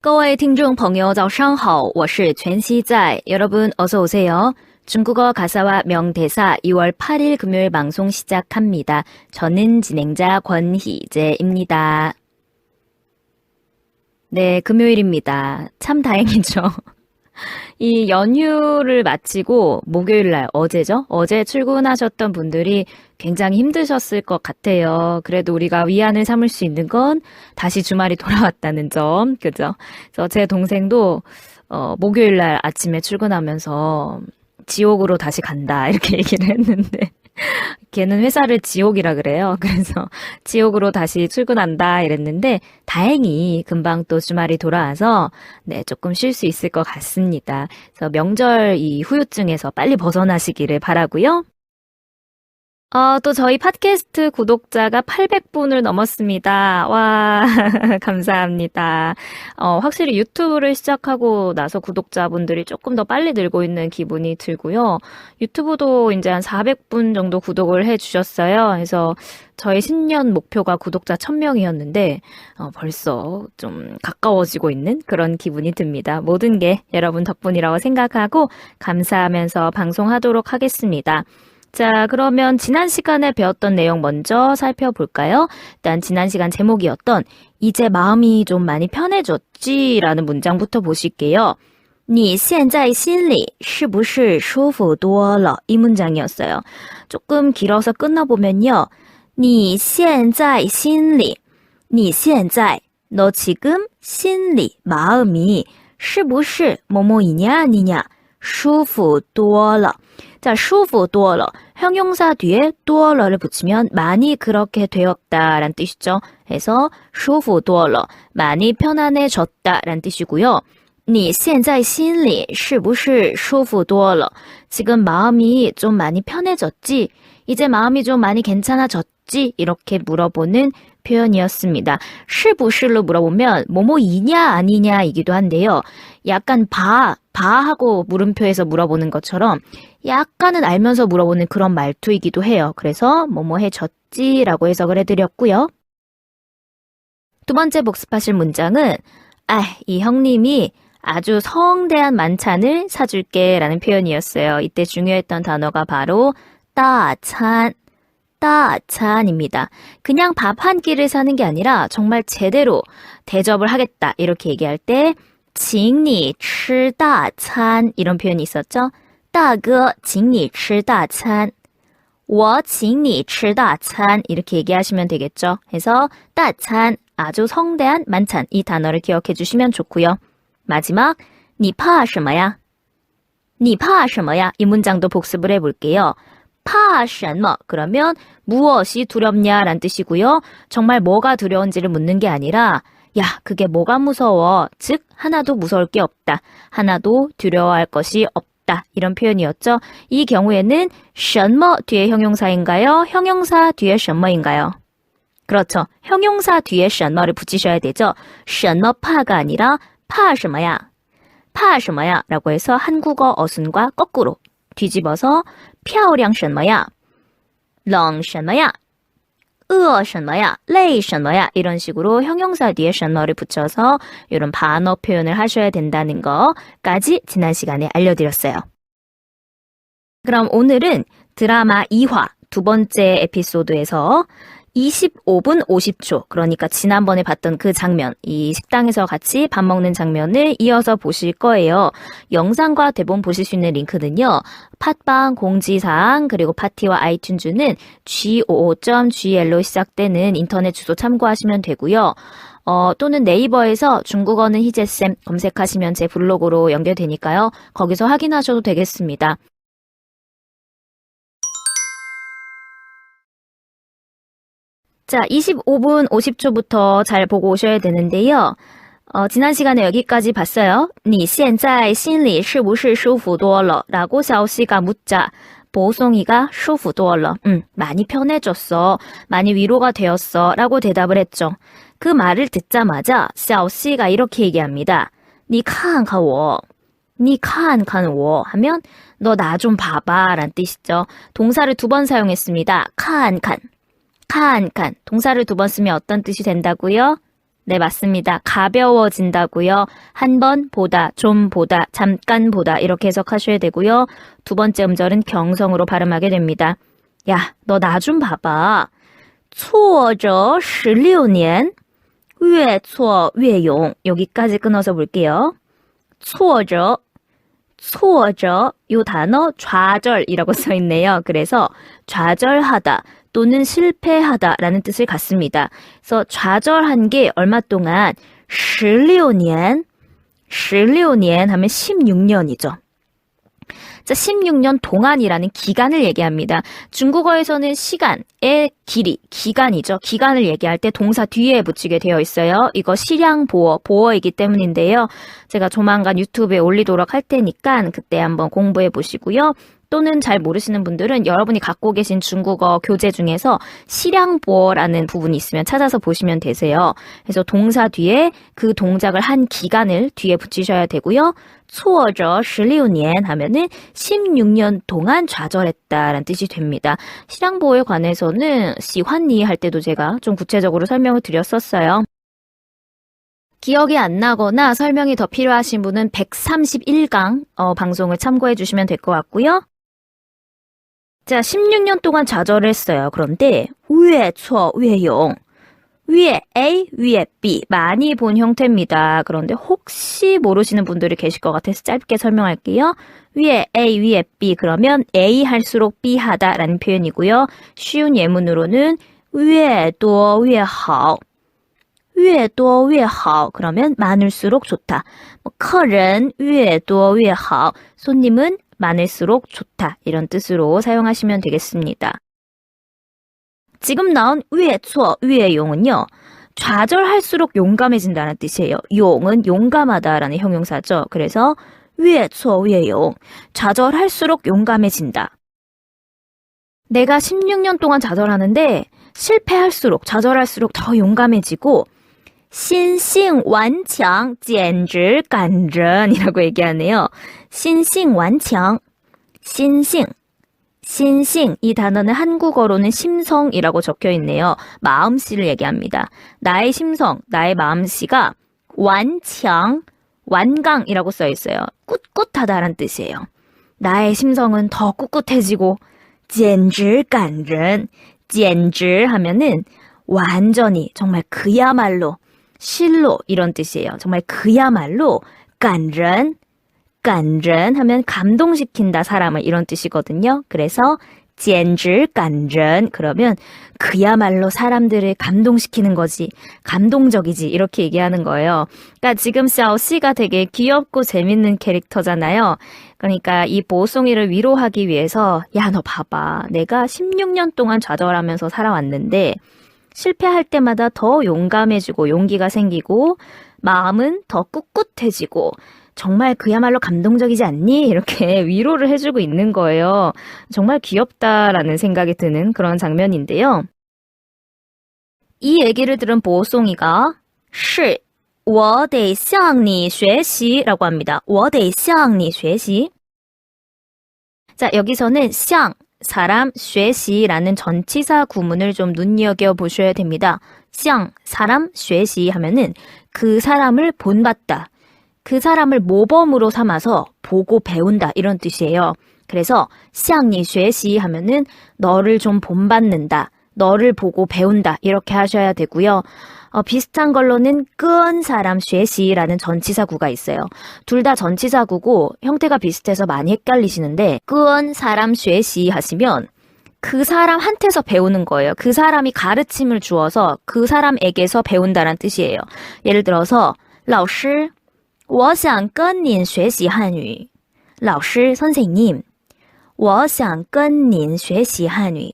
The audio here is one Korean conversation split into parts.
各位听众朋友早上好，我是全希在. 여러분 어서 오세요. 중국어 가사와 명대사 2월 8일 금요일 방송 시작합니다. 저는 진행자 권희재입니다. 네, 금요일입니다. 참 다행이죠. 이 연휴를 마치고 목요일날 어제죠? 어제 출근하셨던 분들이 굉장히 힘드셨을 것 같아요. 그래도 우리가 위안을 삼을 수 있는 건 다시 주말이 돌아왔다는 점, 그죠? 그래서 제 동생도 목요일날 아침에 출근하면서 지옥으로 다시 간다 이렇게 얘기를 했는데 걔는 회사를 지옥이라 그래요. 그래서 지옥으로 다시 출근한다 이랬는데 다행히 금방 또 주말이 돌아와서 네, 조금 쉴 수 있을 것 같습니다. 그래서 명절 이 후유증에서 빨리 벗어나시기를 바라고요. 또 저희 팟캐스트 구독자가 800분을 넘었습니다. 와, 감사합니다. 확실히 유튜브를 시작하고 나서 구독자분들이 조금 더 빨리 늘고 있는 기분이 들고요. 유튜브도 이제 한 400분 정도 구독을 해주셨어요. 그래서 저희 신년 목표가 구독자 1000명이었는데 벌써 좀 가까워지고 있는 그런 기분이 듭니다. 모든 게 여러분 덕분이라고 생각하고 감사하면서 방송하도록 하겠습니다. 자, 그러면 지난 시간에 배웠던 내용 먼저 살펴볼까요? 일단 지난 시간 제목이었던 이제 마음이 좀 많이 편해졌지? 라는 문장부터 보실게요. 你现在心里是不是舒服多了? 이 문장이었어요. 조금 길어서 끊어보면요. 你现在心里你现在 너 지금 心里 마음이 是不是 뭐뭐이냐 아니냐 舒服多了 자, 舒服多了 형용사 뒤에 多了를 붙이면 많이 그렇게 되었다라는 뜻이죠. 해서 舒服多了 많이 편안해졌다라는 뜻이고요. 你现在心里是不是舒服多了 지금 마음이 좀 많이 편해졌지? 이제 마음이 좀 많이 괜찮아졌지? 이렇게 물어보는 표현이었습니다. 是不是로 물어보면 뭐뭐이냐 아니냐이기도 한데요. 약간 하고 물음표에서 물어보는 것처럼 약간은 알면서 물어보는 그런 말투이기도 해요. 그래서 뭐뭐해졌지라고 해석을 해드렸고요. 두 번째 복습하실 문장은 이 형님이 아주 성대한 만찬을 사줄게 라는 표현이었어요. 이때 중요했던 단어가 바로 따찬입니다. 그냥 밥 한 끼를 사는 게 아니라 정말 제대로 대접을 하겠다 이렇게 얘기할 때 请你吃大餐 이런 표현이 있었죠. 大哥请你吃大餐我请你吃大餐 이렇게 얘기하시면 되겠죠. 해서 大餐 아주 성대한 만찬 이 단어를 기억해 주시면 좋고요. 마지막 你怕什么呀? 你怕什么呀? 이 문장도 복습을 해볼게요. 怕什么 그러면 무엇이 두렵냐라는 뜻이고요. 정말 뭐가 두려운지를 묻는 게 아니라 야, 그게 뭐가 무서워? 즉 하나도 무서울 게 없다. 하나도 두려워할 것이 없다. 이런 표현이었죠. 이 경우에는 什么 뒤에 형용사인가요? 형용사 뒤에 什么인가요? 그렇죠. 형용사 뒤에 什么를 붙이셔야 되죠. 什么怕가 아니라 怕什么呀? 怕什么呀? 라고 해서 한국어 어순과 거꾸로 뒤집어서 漂亮什么呀? 冷什么呀? 饿什么呀? 累什么呀? 이런 식으로 형용사 뒤에 什么를 붙여서 이런 반어 표현을 하셔야 된다는 거까지 지난 시간에 알려드렸어요. 그럼 오늘은 드라마 2화 두 번째 에피소드에서 25분 50초 그러니까 지난번에 봤던 그 장면 이 식당에서 같이 밥 먹는 장면을 이어서 보실 거예요. 영상과 대본 보실 수 있는 링크는요. 팟빵 공지사항 그리고 파티와 아이튠즈는 go.gl로 시작되는 인터넷 주소 참고하시면 되고요. 또는 네이버에서 중국어는 희재쌤 검색하시면 제 블로그로 연결되니까요. 거기서 확인하셔도 되겠습니다. 자, 25분 50초부터 잘 보고 오셔야 되는데요. 지난 시간에 여기까지 봤어요. 你现在心里是不是舒服多了? 라고 샤오씨가 묻자 보송이가 舒服多了. 많이 편해졌어. 많이 위로가 되었어. 라고 대답을 했죠. 그 말을 듣자마자 샤오씨가 이렇게 얘기합니다. 你看看我. 你看看我 하면 너 나 좀 봐봐 라는 뜻이죠. 동사를 두 번 사용했습니다. 칸 동사를 두 번 쓰면 어떤 뜻이 된다고요? 네, 맞습니다. 가벼워진다고요. 한 번 보다, 좀 보다, 잠깐 보다 이렇게 해석하셔야 되고요. 두 번째 음절은 경성으로 발음하게 됩니다. 야, 너 나 좀 봐봐. 挫折 16년, 越挫越勇. 여기까지 끊어서 볼게요. 挫折, 挫折, 요 단어 좌절이라고 써 있네요. 그래서 좌절하다 또는 실패하다라는 뜻을 갖습니다. 그래서 좌절한 게 얼마 동안 16년, 16년 하면 16년이죠. 자, 16년 동안이라는 기간을 얘기합니다. 중국어에서는 시간의 길이, 기간이죠. 기간을 얘기할 때 동사 뒤에 붙이게 되어 있어요. 이거 시량보어, 보어이기 때문인데요. 제가 조만간 유튜브에 올리도록 할 테니까 그때 한번 공부해 보시고요. 또는 잘 모르시는 분들은 여러분이 갖고 계신 중국어 교재 중에서 시량보어라는 부분이 있으면 찾아서 보시면 되세요. 그래서 동사 뒤에 그 동작을 한 기간을 뒤에 붙이셔야 되고요. 挫折 16년 하면은 16년 동안 좌절했다라는 뜻이 됩니다. 시량보어에 관해서는 시환니 할 때도 제가 좀 구체적으로 설명을 드렸었어요. 기억이 안 나거나 설명이 더 필요하신 분은 131강 방송을 참고해 주시면 될 것 같고요. 자, 16년 동안 좌절을 했어요. 그런데 越挫越勇, 위에 A, 위에 B 많이 본 형태입니다. 그런데 혹시 모르시는 분들이 계실 것 같아서 짧게 설명할게요. 위에 A, 위에 B 그러면 A 할수록 B 하다라는 표현이고요. 쉬운 예문으로는 越多越好, 越多越好 그러면 많을수록 좋다. 客人越多越好, 손님은 많을수록 좋다. 이런 뜻으로 사용하시면 되겠습니다. 지금 나온 越挫越勇은요. 좌절할수록 용감해진다는 뜻이에요. 용은 용감하다라는 형용사죠. 그래서 越挫越勇, 좌절할수록 용감해진다. 내가 16년 동안 좌절하는데 실패할수록 좌절할수록 더 용감해지고 心性顽强简直感人이라고 얘기하네요. 心性顽强, 心性, 心性 이 단어는 한국어로는 심성이라고 적혀 있네요. 마음씨를 얘기합니다. 나의 심성, 나의 마음씨가 顽强, 완강이라고 써 있어요. 꿋꿋하다라는 뜻이에요. 나의 심성은 더 꿋꿋해지고 简直感人, 简直 하면은 완전히 정말 그야말로 실로 이런 뜻이에요. 정말 그야말로 感人, 感人 하면 감동시킨다 사람을 이런 뜻이거든요. 그래서 简直感人 그러면 그야말로 사람들을 감동시키는 거지, 감동적이지 이렇게 얘기하는 거예요. 그러니까 지금 샤오씨가 되게 귀엽고 재밌는 캐릭터잖아요. 그러니까 이 보송이를 위로하기 위해서 야, 너 봐봐. 내가 16년 동안 좌절하면서 살아왔는데 실패할 때마다 더 용감해지고 용기가 생기고 마음은 더 꿋꿋해지고 정말 그야말로 감동적이지 않니? 이렇게 위로를 해주고 있는 거예요. 정말 귀엽다라는 생각이 드는 그런 장면인데요. 이 얘기를 들은 보송이가 是我得向你学习라고 합니다. 我得向你学习. 자, 여기서는 向 사람, 学习라는 전치사 구문을 좀 눈여겨 보셔야 됩니다. 向 사람, 学习 하면은 그 사람을 본받다. 그 사람을 모범으로 삼아서 보고 배운다 이런 뜻이에요. 그래서 向你学习 하면은 너를 좀 본받는다. 너를 보고 배운다 이렇게 하셔야 되고요. 비슷한 걸로는 跟 사람 学习라는 전치사구가 있어요. 둘 다 전치사구고 형태가 비슷해서 많이 헷갈리시는데 跟 사람 学习 하시면 그 사람한테서 배우는 거예요. 그 사람이 가르침을 주어서 그 사람에게서 배운다는 뜻이에요. 예를 들어서 老师我想跟您学习汉语. 老师 선생님, 我想跟您学习汉语.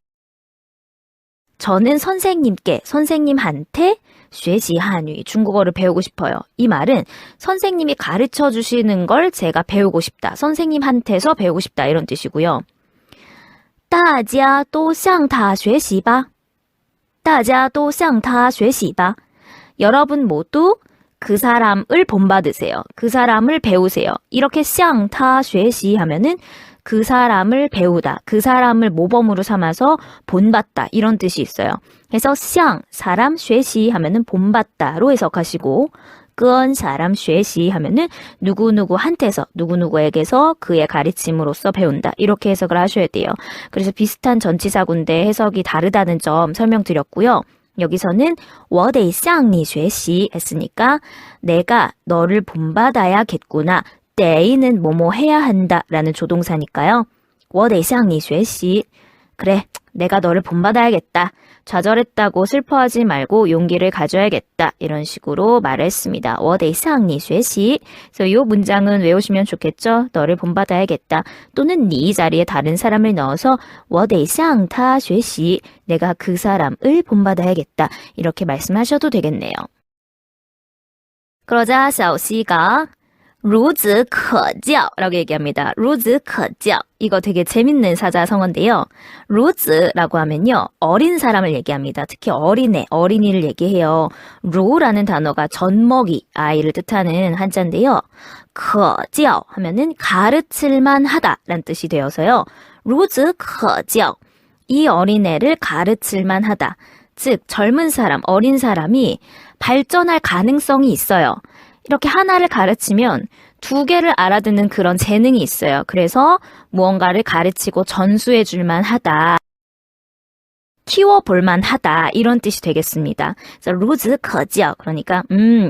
저는 선생님한테 学习汉语 중국어를 배우고 싶어요. 이 말은 선생님이 가르쳐 주시는 걸 제가 배우고 싶다. 선생님한테서 배우고 싶다 이런 뜻이고요. 大家都向他学习吧. 大家都向他学习吧. 여러분 모두 그 사람을 본받으세요. 그 사람을 배우세요. 이렇게 向他学习 하면은 그 사람을 배우다, 그 사람을 모범으로 삼아서 본받다 이런 뜻이 있어요. 그래서 向 사람 学习 하면은 본받다로 해석하시고 跟 사람 学习 하면은 누구누구한테서 누구누구에게서 그의 가르침으로써 배운다 이렇게 해석을 하셔야 돼요. 그래서 비슷한 전치사군데 해석이 다르다는 점 설명드렸고요. 여기서는 我得向你学习 했으니까 내가 너를 본받아야겠구나.得는 뭐뭐 해야 한다 라는 조동사니까요. 我得向你学习 그래, 내가 너를 본받아야겠다. 좌절했다고 슬퍼하지 말고 용기를 가져야겠다. 이런 식으로 말을 했습니다. 我得向你学习 그래서 이 문장은 외우시면 좋겠죠. 너를 본받아야겠다. 또는 네 자리에 다른 사람을 넣어서 我得向他学习 내가 그 사람을 본받아야겠다. 이렇게 말씀하셔도 되겠네요. 그러자 小西가 孺子可教 라고 얘기합니다. 孺子可教 이거 되게 재밌는 사자성어인데요. 孺子라고 하면요. 어린 사람을 얘기합니다. 특히 어린애, 어린이를 얘기해요. 孺라는 단어가 젖먹이, 아이를 뜻하는 한자인데요. 可教 하면은 가르칠만 하다 라는 뜻이 되어서요. 孺子可教 이 어린애를 가르칠만 하다. 즉 젊은 사람, 어린 사람이 발전할 가능성이 있어요. 이렇게 하나를 가르치면 두 개를 알아듣는 그런 재능이 있어요. 그래서 무언가를 가르치고 전수해 줄만 하다. 키워볼 만하다. 이런 뜻이 되겠습니다. 그래서 孺子可教 그러니까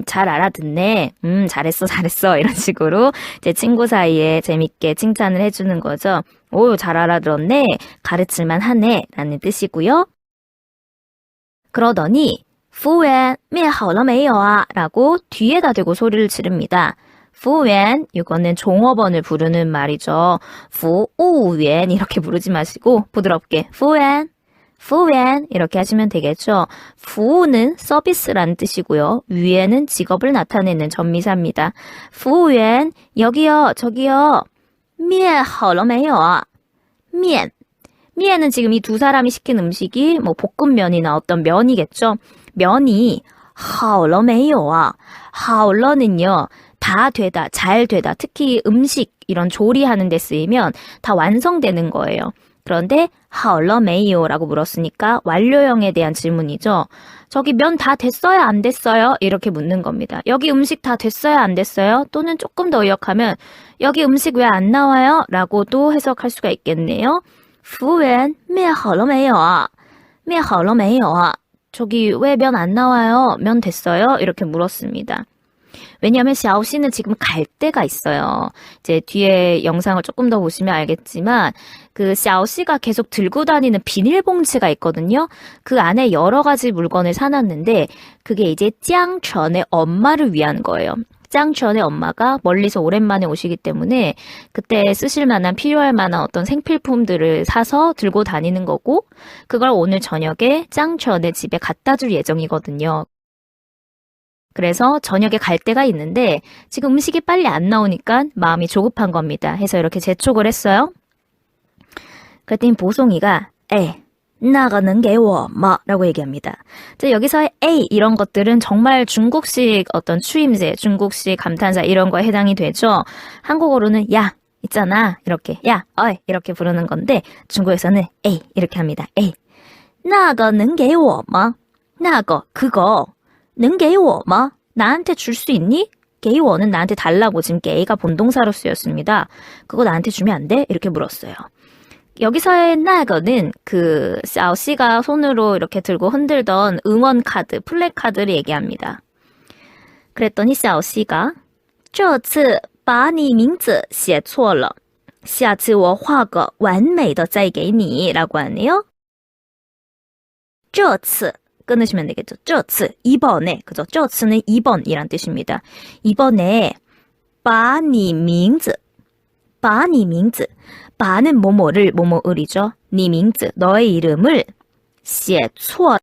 잘 알아듣네. 잘했어. 이런 식으로 제 친구 사이에 재밌게 칭찬을 해주는 거죠. 오, 잘 알아들었네. 가르칠만 하네. 라는 뜻이고요. 그러더니 服务员面好了没有啊? 라고 뒤에다 대고 소리를 지릅니다. 服务员 이거는 종업원을 부르는 말이죠. 服务员 이렇게 부르지 마시고 부드럽게 服务员 服务员 이렇게 하시면 되겠죠. 服务는 서비스라는 뜻이고요. 위에는 직업을 나타내는 전미사입니다. 服务员 여기요, 저기요. 面好了没有啊? 面 面은 지금 이 두 사람이 시킨 음식이 뭐 볶음면이나 어떤 면이겠죠. 면이 好了没有啊? 好了는요. 다 되다, 잘 되다. 특히 음식 이런 조리하는 데 쓰이면 다 완성되는 거예요. 그런데 好了没有라고 물었으니까 완료형에 대한 질문이죠. 저기 면 다 됐어요? 안 됐어요? 이렇게 묻는 겁니다. 여기 음식 다 됐어요? 안 됐어요? 또는 조금 더 의역하면 여기 음식 왜 안 나와요? 라고도 해석할 수가 있겠네요. 服务员面好了没有啊? 面好了没有啊? 저기 왜 면 안 나와요? 면 됐어요? 이렇게 물었습니다. 왜냐하면 샤오씨는 지금 갈 데가 있어요. 이제 뒤에 영상을 조금 더 보시면 알겠지만 그 샤오씨가 계속 들고 다니는 비닐봉지가 있거든요. 그 안에 여러 가지 물건을 사놨는데 그게 이제 짱천의 엄마를 위한 거예요. 짱천의 엄마가 멀리서 오랜만에 오시기 때문에 그때 쓰실 만한 필요할 만한 어떤 생필품들을 사서 들고 다니는 거고 그걸 오늘 저녁에 짱천의 집에 갖다 줄 예정이거든요. 그래서 저녁에 갈 데가 있는데 지금 음식이 빨리 안 나오니까 마음이 조급한 겁니다. 해서 이렇게 재촉을 했어요. 그랬더니 보송이가 에 那个能给我吗? 라고 얘기합니다. 여기서의 A 이런 것들은 정말 중국식 어떤 추임새, 중국식 감탄사 이런 거에 해당이 되죠. 한국어로는 야, 있잖아. 이렇게 야, 어이 이렇게 부르는 건데 중국에서는 A 이렇게 합니다. A 那个能给我吗?那个 그거 能给我吗? 나한테 줄 수 있니? 给我는 나한테 달라고 지금 게이가 본동사로 쓰였습니다. 그거 나한테 주면 안 돼? 이렇게 물었어요. 여기서의 나거는 그 샤오씨가 손으로 이렇게 들고 흔들던 응원 카드, 플래카드를 얘기합니다. 그랬더니 샤오씨가 这次把你名字写错了下次我画个完美的再给你 라고 하네요. 这次 끊으시면 되겠죠. 这次 이번에 그죠? 这次는 이번이란 뜻입니다. 이번에 把你名字把你名字 바는 뭐뭐를 뭐뭐을이죠. 니 밍즈 너의 이름을 写错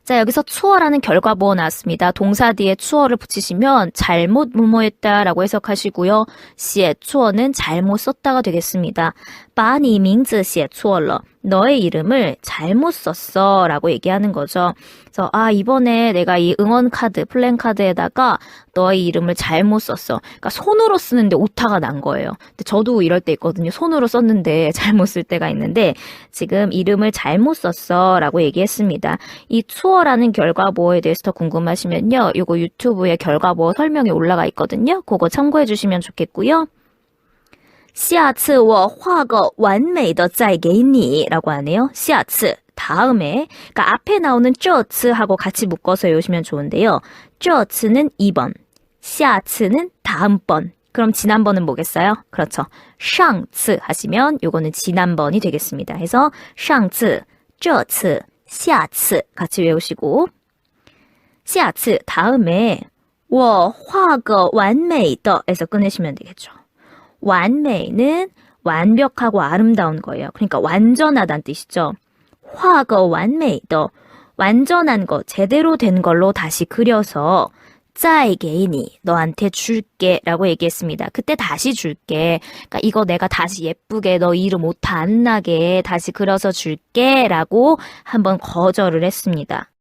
자 여기서 추어라는 결과보어 나왔습니다. 동사 뒤에 추어를 붙이시면 잘못 뭐뭐했다라고 해석하시고요. 写错는 잘못 썼다가 되겠습니다. 把你名字写错了. 너의 이름을 잘못 썼어 라고 얘기하는 거죠. 그래서 이번에 내가 이 응원 카드, 플랜카드에다가 너의 이름을 잘못 썼어. 그러니까 손으로 쓰는데 오타가 난 거예요. 근데 저도 이럴 때 있거든요. 손으로 썼는데 잘못 쓸 때가 있는데 지금 이름을 잘못 썼어 라고 얘기했습니다. 이 투어라는 결과보어에 대해서 더 궁금하시면요. 이거 유튜브에 결과보어 설명이 올라가 있거든요. 그거 참고해 주시면 좋겠고요. 下次我画个完美的再给你 라고 하네요. 下次, 다음에. 그러니까 앞에 나오는 这次 하고 같이 묶어서 외우시면 좋은데요. 这次는 2번, 下次는 다음번. 그럼 지난번은 뭐겠어요? 그렇죠. 上次 하시면 요거는 지난번이 되겠습니다. 해서 上次, 这次, 下次 같이 외우시고 下次 다음에 我画个完美的 에서 끊으시면 되겠죠. 완美는 완벽하고 아름다운 거예요. 그러니까 완전하다는 뜻이죠. 画个完美的 완전한 거, 제대로 된 걸로 다시 그려서 再给你 너한테 줄게 라고 얘기했습니다. 그때 다시 줄게. 그러니까 이거 내가 다시 예쁘게 너 이름 오타 안 나게 다시 그려서 줄게 라고 한번 거절을 했습니다.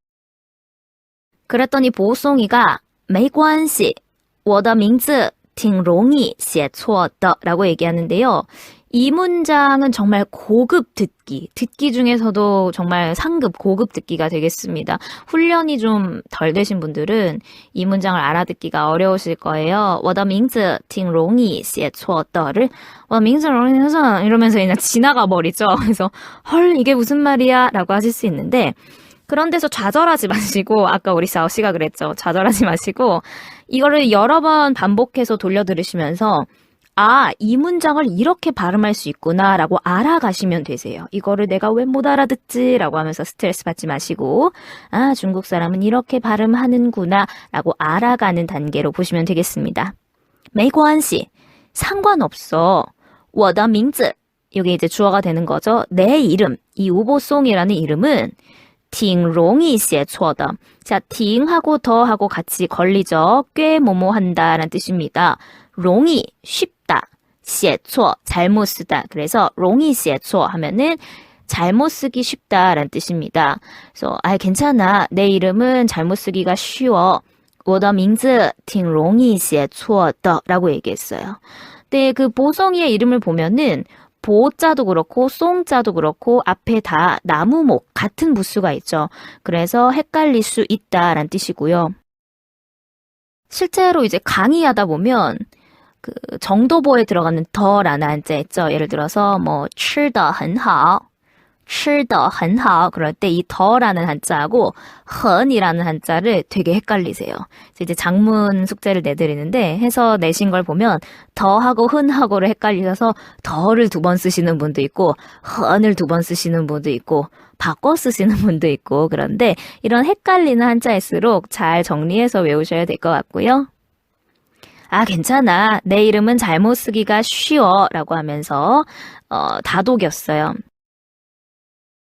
그랬더니 보송이가 没关系我的名字挺容易写错的 라고 얘기하는데요. 이 문장은 정말 고급 듣기, 듣기 중에서도 정말 상급 고급 듣기가 되겠습니다. 훈련이 좀 덜 되신 분들은 이 문장을 알아듣기가 어려우실 거예요. 我的名字挺容易写错的를 我的名字容易写错的 이러면서 그냥 지나가 버리죠. 그래서 헐 이게 무슨 말이야 라고 하실 수 있는데 그런 데서 좌절하지 마시고 아까 우리 샤오씨가 그랬죠. 좌절하지 마시고 이거를 여러 번 반복해서 돌려 들으시면서 이 문장을 이렇게 발음할 수 있구나 라고 알아가시면 되세요. 이거를 내가 왜 못 알아듣지 라고 하면서 스트레스 받지 마시고 중국 사람은 이렇게 발음하는구나 라고 알아가는 단계로 보시면 되겠습니다. 没关系 상관없어. 我的名字 이게 이제 주어가 되는 거죠. 내 이름, 이 우보송이라는 이름은 挺容易写错的. 자, 挺하고 더하고 같이 걸리죠. 꽤 뭐뭐 한다라는 뜻입니다. 容易 쉽다. 写错 잘못 쓰다. 그래서 容易写错 하면은 잘못 쓰기 쉽다라는 뜻입니다. 그래서 괜찮아. 내 이름은 잘못 쓰기가 쉬워. 我的名字挺容易写错的 라고 얘기했어요. 근데 그 보성이의 이름을 보면은 보자도 그렇고 송자도 그렇고 앞에 다 나무목 같은 부수가 있죠. 그래서 헷갈릴 수 있다라는 뜻이고요. 실제로 이제 강의하다 보면 그 정도보에 들어가는 더라는 한자 있죠. 예를 들어서 뭐 吃得很好 吃得很好 그럴 때 이 더라는 한자하고 很이라는 한자를 되게 헷갈리세요. 이제 장문 숙제를 내드리는데 해서 내신 걸 보면 더하고 흔하고를 헷갈리셔서 더를 2번 쓰시는 분도 있고 很을 2번 쓰시는 분도 있고 바꿔 쓰시는 분도 있고 그런데 이런 헷갈리는 한자일수록 잘 정리해서 외우셔야 될 것 같고요. 괜찮아. 내 이름은 잘못 쓰기가 쉬워 라고 하면서 다독였어요.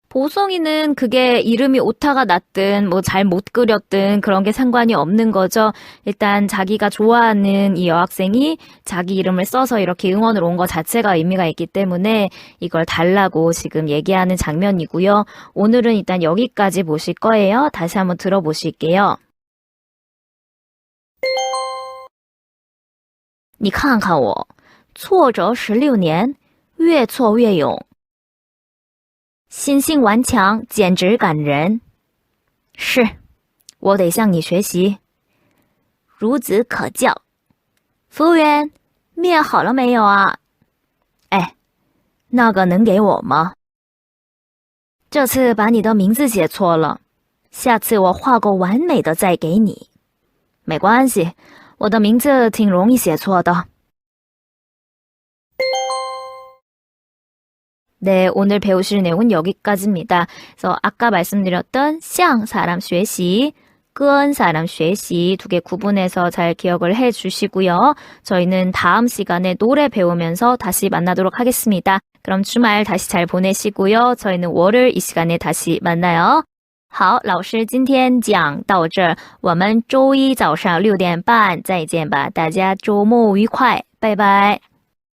보성이는 그게 이름이 오타가 났든 뭐 잘 못 그렸든 그런 게 상관이 없는 거죠. 일단 자기가 좋아하는 이 여학생이 자기 이름을 써서 이렇게 응원을 온 것 자체가 의미가 있기 때문에 이걸 달라고 지금 얘기하는 장면이고요. 오늘은 일단 여기까지 보실 거예요. 다시 한번 들어보실게요. 你看看我挫折16年越挫越勇 心性顽强，简直感人。是，我得向你学习。孺子可教。服务员，面好了没有啊？那个能给我吗？这次把你的名字写错了，下次我画个完美的再给你。没关系，我的名字挺容易写错的。 네, 오늘 배우실 내용은 여기까지입니다. 그래서 아까 말씀드렸던 向 사람 学习, 跟 사람 学习 두 개 구분해서 잘 기억을 해 주시고요. 저희는 다음 시간에 노래 배우면서 다시 만나도록 하겠습니다. 그럼 주말 다시 잘 보내시고요. 저희는 월요일 이 시간에 다시 만나요. 好，老师今天讲到这儿，我们周一早上6点半再见吧，大家周末愉快，拜拜。